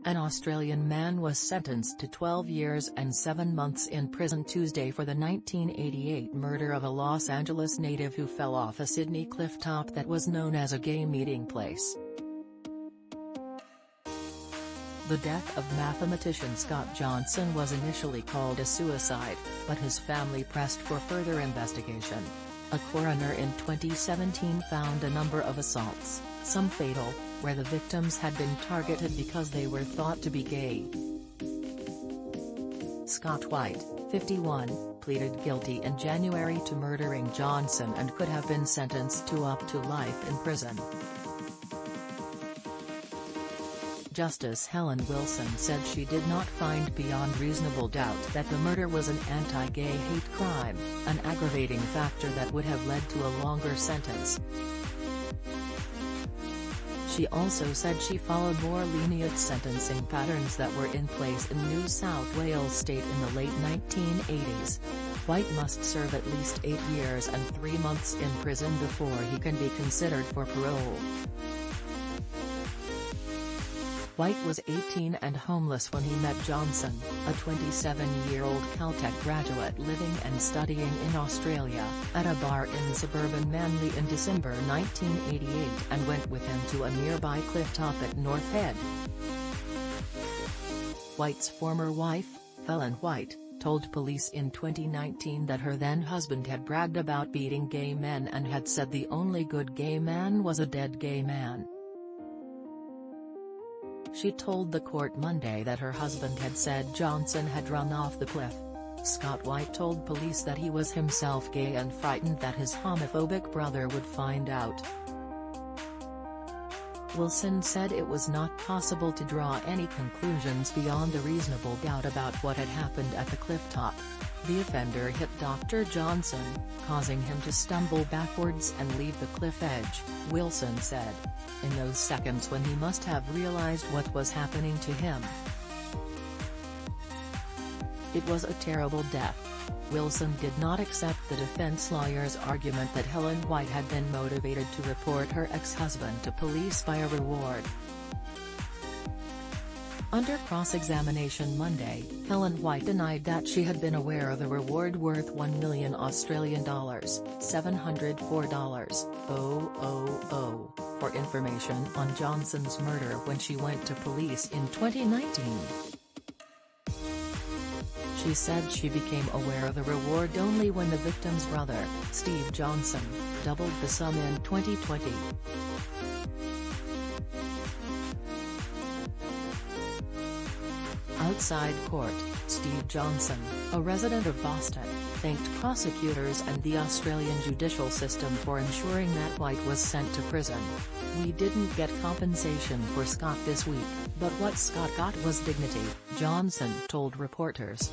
An Australian man was sentenced to 12 years and 7 months in prison Tuesday for the 1988 murder of a Los Angeles native who fell off a Sydney clifftop that was known as a gay meeting place. The death of mathematician Scott Johnson was initially called a suicide, but his family pressed for further investigation. A coroner in 2017 found a number of assaults, some fatal, where the victims had been targeted because they were thought to be gay. Scott White, 51, pleaded guilty in January to murdering Johnson and could have been sentenced to up to life in prison. Justice Helen Wilson said she did not find beyond reasonable doubt that the murder was an anti-gay hate crime, an aggravating factor that would have led to a longer sentence. She also said she followed more lenient sentencing patterns that were in place in New South Wales state in the late 1980s. White must serve at least 8 years and 3 months in prison before he can be considered for parole. White was 18 and homeless when he met Johnson, a 27-year-old Caltech graduate living and studying in Australia, at a bar in suburban Manly in December 1988 and went with him to a nearby clifftop at North Head. White's former wife, Helen White, told police in 2019 that her then-husband had bragged about beating gay men and had said the only good gay man was a dead gay man. She told the court Monday that her husband had said Johnson had run off the cliff. Scott White told police that he was himself gay and frightened that his homophobic brother would find out. Wilson said it was not possible to draw any conclusions beyond a reasonable doubt about what had happened at the clifftop. The offender hit Dr. Johnson, causing him to stumble backwards and leave the cliff edge, Wilson said. In those seconds when he must have realized what was happening to him. It was a terrible death. Wilson did not accept the defense lawyer's argument that Helen White had been motivated to report her ex-husband to police by a reward. Under cross-examination Monday, Helen White denied that she had been aware of a reward worth $1 million Australian dollars, $704,000, for information on Johnson's murder when she went to police in 2019. She said she became aware of the reward only when the victim's brother, Steve Johnson, doubled the sum in 2020. Outside court, Steve Johnson, a resident of Boston, thanked prosecutors and the Australian judicial system for ensuring that White was sent to prison. "We didn't get compensation for Scott this week, but what Scott got was dignity," Johnson told reporters.